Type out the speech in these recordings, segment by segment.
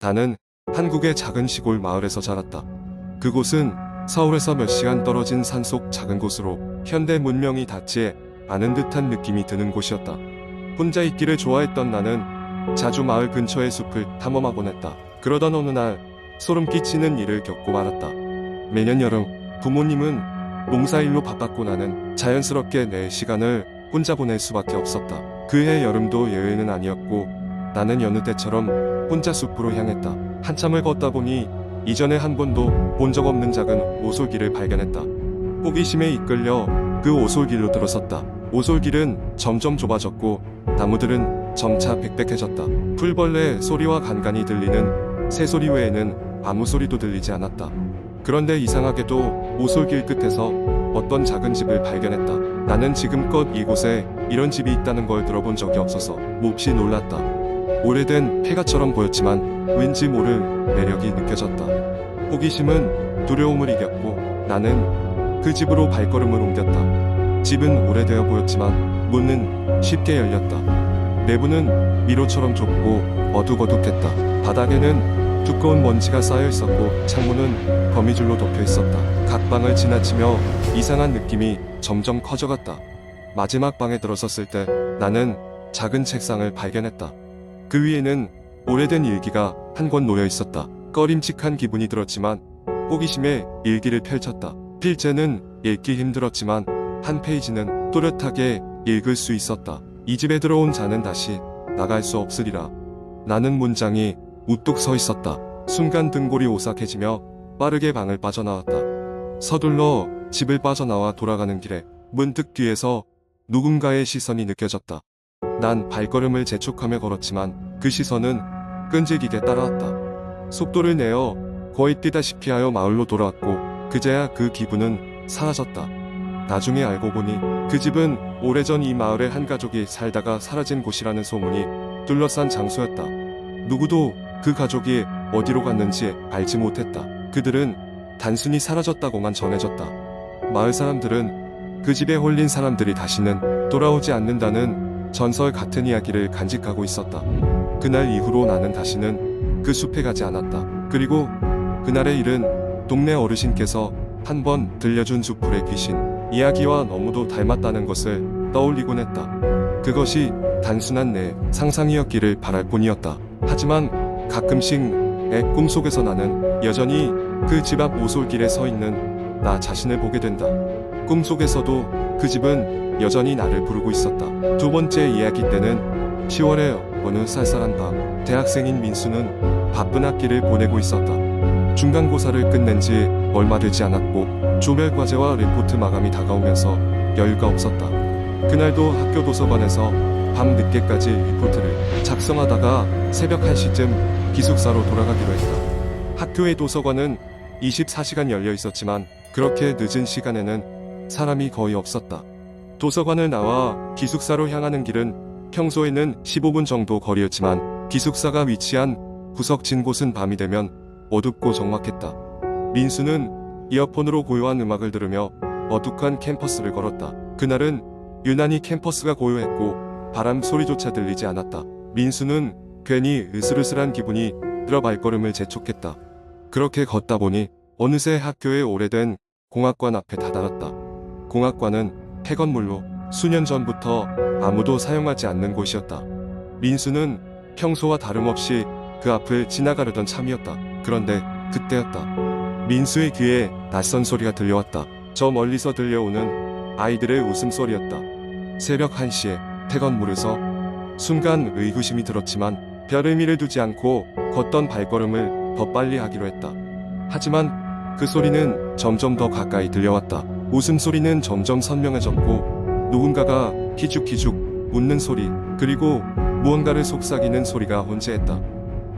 나는 한국의 작은 시골 마을에서 자랐다. 그곳은 서울에서 몇 시간 떨어진 산속 작은 곳으로 현대 문명이 닿지 않은 듯한 느낌이 드는 곳이었다. 혼자 있기를 좋아했던 나는 자주 마을 근처의 숲을 탐험하곤 했다. 그러던 어느 날 소름 끼치는 일을 겪고 말았다. 매년 여름 부모님은 농사일로 바빴고 나는 자연스럽게 내 시간을 혼자 보낼 수밖에 없었다. 그해 여름도 예외는 아니었고 나는 여느 때처럼 혼자 숲으로 향했다. 한참을 걷다 보니 이전에 한 번도 본 적 없는 작은 오솔길을 발견했다. 호기심에 이끌려 그 오솔길로 들어섰다. 오솔길은 점점 좁아졌고 나무들은 점차 빽빽해졌다. 풀벌레 소리와 간간이 들리는 새소리 외에는 아무 소리도 들리지 않았다. 그런데 이상하게도 오솔길 끝에서 어떤 작은 집을 발견했다. 나는 지금껏 이곳에 이런 집이 있다는 걸 들어본 적이 없어서 몹시 놀랐다. 오래된 폐가처럼 보였지만 왠지 모를 매력이 느껴졌다. 호기심은 두려움을 이겼고 나는 그 집으로 발걸음을 옮겼다. 집은 오래되어 보였지만 문은 쉽게 열렸다. 내부는 미로처럼 좁고 어둑어둑했다. 바닥에는 두꺼운 먼지가 쌓여 있었고 창문은 거미줄로 덮여 있었다. 각 방을 지나치며 이상한 느낌이 점점 커져갔다. 마지막 방에 들어섰을 때 나는 작은 책상을 발견했다. 그 위에는 오래된 일기가 한 권 놓여 있었다. 꺼림칙한 기분이 들었지만 호기심에 일기를 펼쳤다. 필체는 읽기 힘들었지만 한 페이지는 또렷하게 읽을 수 있었다. 이 집에 들어온 자는 다시 나갈 수 없으리라. 라는 문장이 우뚝 서 있었다. 순간 등골이 오싹해지며 빠르게 방을 빠져나왔다. 서둘러 집을 빠져나와 돌아가는 길에 문득 뒤에서 누군가의 시선이 느껴졌다. 난 발걸음을 재촉하며 걸었지만 그 시선은 끈질기게 따라왔다. 속도를 내어 거의 뛰다시피 하여 마을로 돌아왔고 그제야 그 기분은 사라졌다. 나중에 알고 보니 그 집은 오래전 이 마을의 한 가족이 살다가 사라진 곳이라는 소문이 둘러싼 장소였다. 누구도 그 가족이 어디로 갔는지 알지 못했다. 그들은 단순히 사라졌다고만 전해졌다. 마을 사람들은 그 집에 홀린 사람들이 다시는 돌아오지 않는다는 전설 같은 이야기를 간직하고 있었다. 그날 이후로 나는 다시는 그 숲에 가지 않았다. 그리고 그날의 일은 동네 어르신께서 한 번 들려준 숲불의 귀신 이야기와 너무도 닮았다는 것을 떠올리곤 했다. 그것이 단순한 내 상상이었기를 바랄 뿐이었다. 하지만 가끔씩 내 꿈속에서 나는 여전히 그 집 앞 오솔길에 서 있는 나 자신을 보게 된다. 꿈속에서도 그 집은 여전히 나를 부르고 있었다. 두 번째 이야기 때는 10월의 어느 쌀쌀한 밤, 대학생인 민수는 바쁜 학기를 보내고 있었다. 중간고사를 끝낸 지 얼마 되지 않았고 조별과제와 리포트 마감이 다가오면서 여유가 없었다. 그날도 학교 도서관에서 밤 늦게까지 리포트를 작성하다가 새벽 1시쯤 기숙사로 돌아가기로 했다. 학교의 도서관은 24시간 열려 있었지만 그렇게 늦은 시간에는 사람이 거의 없었다. 도서관을 나와 기숙사로 향하는 길은 평소에는 15분 정도 거리였지만 기숙사가 위치한 구석진 곳은 밤이 되면 어둡고 적막했다. 민수는 이어폰으로 고요한 음악을 들으며 어둑한 캠퍼스를 걸었다. 그날은 유난히 캠퍼스가 고요했고 바람 소리조차 들리지 않았다. 민수는 괜히 으슬으슬한 기분이 들어 발걸음을 재촉했다. 그렇게 걷다 보니 어느새 학교의 오래된 공학관 앞에 다다랐다. 공학관은 폐건물로 수년 전부터 아무도 사용하지 않는 곳이었다. 민수는 평소와 다름없이 그 앞을 지나가려던 참이었다. 그런데 그때였다. 민수의 귀에 낯선 소리가 들려왔다. 저 멀리서 들려오는 아이들의 웃음소리였다. 새벽 1시에 폐건물에서 순간 의구심이 들었지만 별 의미를 두지 않고 걷던 발걸음을 더 빨리 하기로 했다. 하지만 그 소리는 점점 더 가까이 들려왔다. 웃음소리는 점점 선명해졌고 누군가가 기죽기죽 웃는 소리 그리고 무언가를 속삭이는 소리가 혼재했다.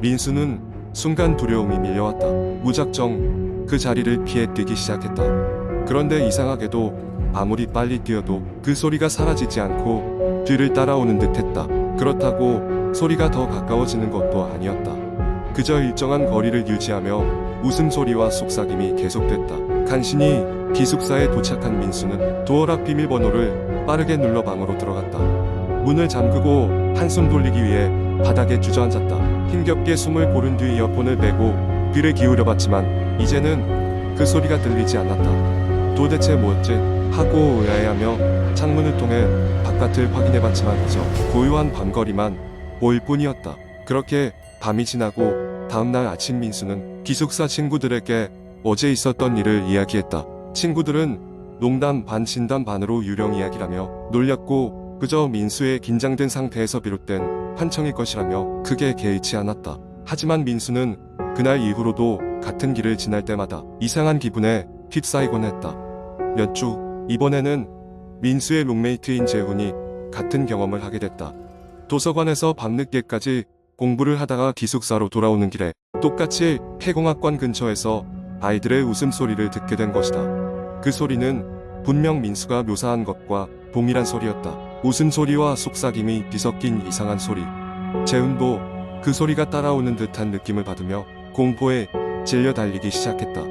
민수는 순간 두려움이 밀려왔다. 무작정 그 자리를 피해 뛰기 시작했다. 그런데 이상하게도 아무리 빨리 뛰어도 그 소리가 사라지지 않고 뒤를 따라오는 듯했다. 그렇다고 소리가 더 가까워지는 것도 아니었다. 그저 일정한 거리를 유지하며 웃음소리와 속삭임이 계속됐다. 간신히 기숙사에 도착한 민수는 도어 앞 비밀번호를 빠르게 눌러 방으로 들어갔다. 문을 잠그고 한숨 돌리기 위해 바닥에 주저앉았다. 힘겹게 숨을 고른 뒤 이어폰을 빼고 귀를 기울여봤지만 이제는 그 소리가 들리지 않았다. 도대체 뭐였지? 하고 의아해하며 창문을 통해 바깥을 확인해봤지만 그저 고요한 밤거리만 보일 뿐이었다. 그렇게 밤이 지나고 다음날 아침 민수는 기숙사 친구들에게 어제 있었던 일을 이야기했다. 친구들은 농담 반 진담 반으로 유령 이야기라며 놀렸고 그저 민수의 긴장된 상태에서 비롯된 환청일 것이라며 크게 개의치 않았다. 하지만 민수는 그날 이후로도 같은 길을 지날 때마다 이상한 기분에 휩싸이곤 했다. 몇 주, 이번에는 민수의 룸메이트인 재훈이 같은 경험을 하게 됐다. 도서관에서 밤늦게까지 공부를 하다가 기숙사로 돌아오는 길에 똑같이 폐공학관 근처에서 아이들의 웃음소리를 듣게 된 것이다. 그 소리는 분명 민수가 묘사한 것과 동일한 소리였다. 웃음소리와 속삭임이 뒤섞인 이상한 소리. 재훈도 그 소리가 따라오는 듯한 느낌을 받으며 공포에 질려 달리기 시작했다.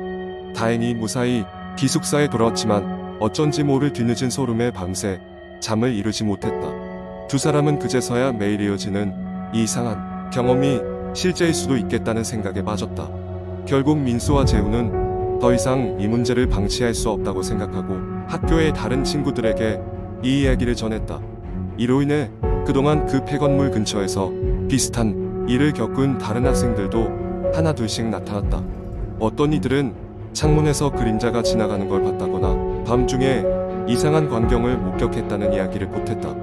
다행히 무사히 기숙사에 돌아왔지만 어쩐지 모를 뒤늦은 소름에 밤새 잠을 이루지 못했다. 두 사람은 그제서야 매일 이어지는 이 이상한 경험이 실제일 수도 있겠다는 생각에 빠졌다. 결국 민수와 재훈은 더 이상 이 문제를 방치할 수 없다고 생각하고 학교의 다른 친구들에게 이 이야기를 전했다. 이로 인해 그동안 그 폐건물 근처에서 비슷한 일을 겪은 다른 학생들도 하나 둘씩 나타났다. 어떤 이들은 창문에서 그림자가 지나가는 걸 봤다거나 밤중에 이상한 광경을 목격했다는 이야기를 보탰다.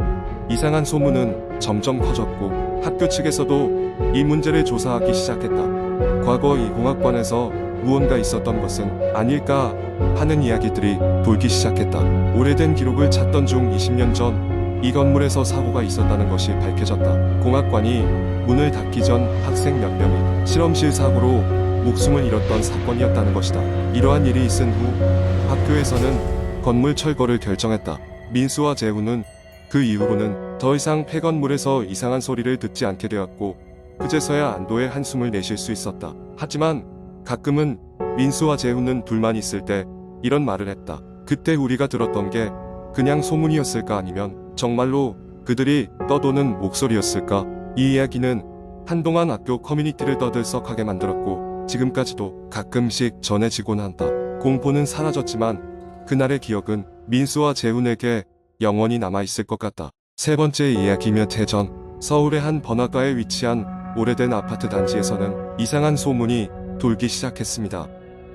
이상한 소문은 점점 커졌고 학교 측에서도 이 문제를 조사하기 시작했다. 과거 이 공학관에서 무언가 있었던 것은 아닐까 하는 이야기들이 돌기 시작했다. 오래된 기록을 찾던 중 20년 전 이 건물에서 사고가 있었다는 것이 밝혀졌다. 공학관이 문을 닫기 전 학생 몇 명이 실험실 사고로 목숨을 잃었던 사건이었다는 것이다. 이러한 일이 있은 후 학교에서는 건물 철거를 결정했다. 민수와 재훈은 그 이후로는 더 이상 폐건물에서 이상한 소리를 듣지 않게 되었고 그제서야 안도의 한숨을 내쉴 수 있었다. 하지만 가끔은 민수와 재훈은 둘만 있을 때 이런 말을 했다. 그때 우리가 들었던 게 그냥 소문이었을까 아니면 정말로 그들이 떠도는 목소리였을까? 이 이야기는 한동안 학교 커뮤니티를 떠들썩하게 만들었고 지금까지도 가끔씩 전해지곤 한다. 공포는 사라졌지만 그날의 기억은 민수와 재훈에게 영원히 남아있을 것 같다. 세 번째 이야기며 태전. 서울의 한 번화가에 위치한 오래된 아파트 단지에서는 이상한 소문이 돌기 시작했습니다.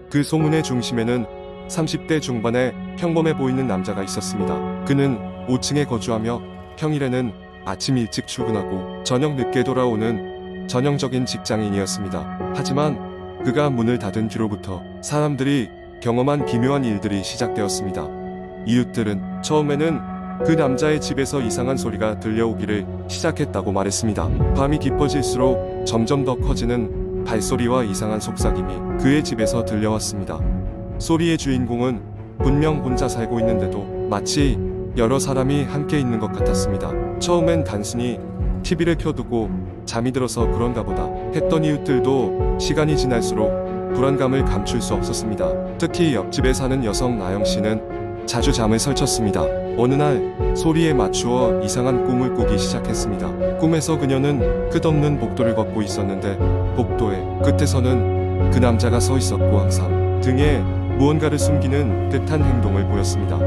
그 소문의 중심에는 30대 중반의 평범해 보이는 남자가 있었습니다. 그는 5층에 거주하며 평일에는 아침 일찍 출근하고 저녁 늦게 돌아오는 전형적인 직장인이었습니다. 하지만 그가 문을 닫은 뒤로부터 사람들이 경험한 기묘한 일들이 시작되었습니다. 이웃들은 처음에는 그 남자의 집에서 이상한 소리가 들려오기를 시작했다고 말했습니다. 밤이 깊어질수록 점점 더 커지는 발소리와 이상한 속삭임이 그의 집에서 들려왔습니다. 소리의 주인공은 분명 혼자 살고 있는데도 마치 여러 사람이 함께 있는 것 같았습니다. 처음엔 단순히 TV를 켜두고 잠이 들어서 그런가 보다 했던 이웃들도 시간이 지날수록 불안감을 감출 수 없었습니다. 특히 옆집에 사는 여성 나영 씨는 자주 잠을 설쳤습니다. 어느 날 소리에 맞추어 이상한 꿈을 꾸기 시작했습니다. 꿈에서 그녀는 끝없는 복도를 걷고 있었는데 복도의 끝에서는 그 남자가 서 있었고 항상 등에 무언가를 숨기는 듯한 행동을 보였습니다.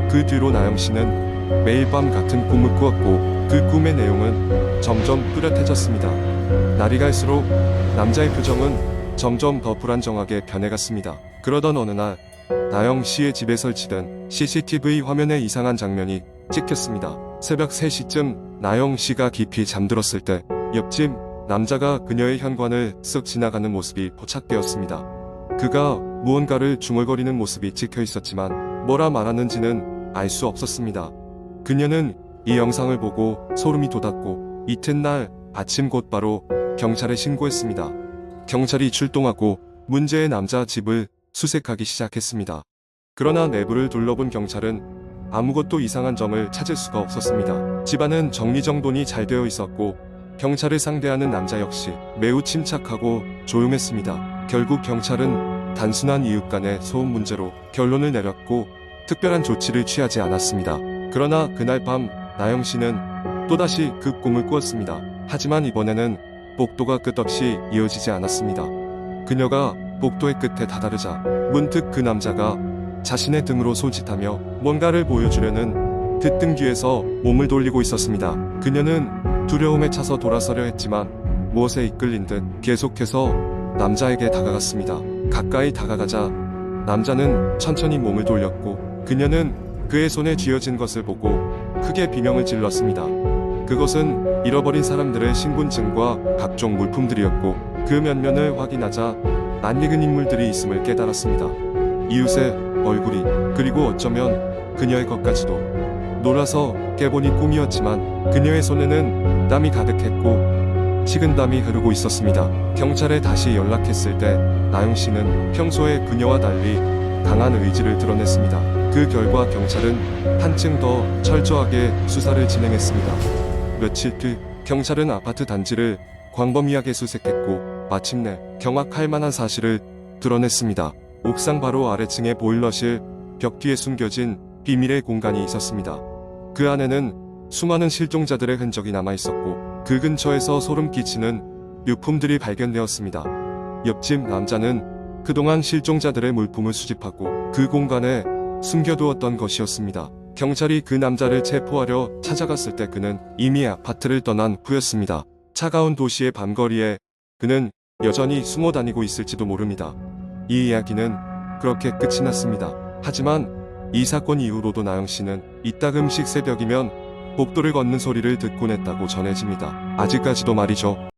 그 뒤로 나영 씨는 매일 밤 같은 꿈을 꾸었고 그 꿈의 내용은 점점 뚜렷해졌습니다. 날이 갈수록 남자의 표정은 점점 더 불안정하게 변해갔습니다. 그러던 어느 날 나영 씨의 집에 설치된 CCTV 화면에 이상한 장면이 찍혔습니다. 새벽 3시쯤 나영 씨가 깊이 잠들었을 때 옆집 남자가 그녀의 현관을 쓱 지나가는 모습이 포착되었습니다. 그가 무언가를 중얼거리는 모습이 찍혀 있었지만 뭐라 말하는지는 알 수 없었습니다. 그녀는 이 영상을 보고 소름이 돋았고 이튿날 아침 곧바로 경찰에 신고했습니다. 경찰이 출동하고 문제의 남자 집을 수색하기 시작했습니다. 그러나 내부를 둘러본 경찰은 아무것도 이상한 점을 찾을 수가 없었습니다. 집안은 정리정돈이 잘 되어 있었고 경찰을 상대하는 남자 역시 매우 침착하고 조용했습니다. 결국 경찰은 단순한 이웃 간의 소음 문제로 결론을 내렸고 특별한 조치를 취하지 않았습니다. 그러나 그날 밤 나영 씨는 또다시 그 꿈을 꾸었습니다. 하지만 이번에는 복도가 끝없이 이어지지 않았습니다. 그녀가 복도의 끝에 다다르자 문득 그 남자가 자신의 등으로 손짓하며 뭔가를 보여주려는 그 등 뒤에서 몸을 돌리고 있었습니다. 그녀는 두려움에 차서 돌아서려 했지만 무엇에 이끌린 듯 계속해서 남자에게 다가갔습니다. 가까이 다가가자 남자는 천천히 몸을 돌렸고 그녀는 그의 손에 쥐어진 것을 보고 크게 비명을 질렀습니다. 그것은 잃어버린 사람들의 신분증과 각종 물품들이었고 그 면면을 확인하자 낯익은 인물들이 있음을 깨달았습니다. 이웃의 얼굴이 그리고 어쩌면 그녀의 것까지도. 놀라서 깨보니 꿈이었지만 그녀의 손에는 땀이 가득했고 식은땀이 흐르고 있었습니다. 경찰에 다시 연락했을 때 나영씨는 평소에 그녀와 달리 강한 의지를 드러냈습니다. 그 결과 경찰은 한층 더 철저하게 수사를 진행했습니다. 며칠 뒤 경찰은 아파트 단지를 광범위하게 수색했고 마침내 경악할 만한 사실을 드러냈습니다. 옥상 바로 아래층의 보일러실 벽 뒤에 숨겨진 비밀의 공간이 있었습니다. 그 안에는 수많은 실종자들의 흔적이 남아있었고 그 근처에서 소름 끼치는 유품들이 발견되었습니다. 옆집 남자는 그동안 실종자들의 물품을 수집하고 그 공간에 숨겨두었던 것이었습니다. 경찰이 그 남자를 체포하려 찾아갔을 때 그는 이미 아파트를 떠난 후였습니다. 차가운 도시의 밤거리에 그는 여전히 숨어 다니고 있을지도 모릅니다. 이 이야기는 그렇게 끝이 났습니다. 하지만 이 사건 이후로도 나영씨는 이따금씩 새벽이면 복도를 걷는 소리를 듣곤 했다고 전해집니다. 아직까지도 말이죠.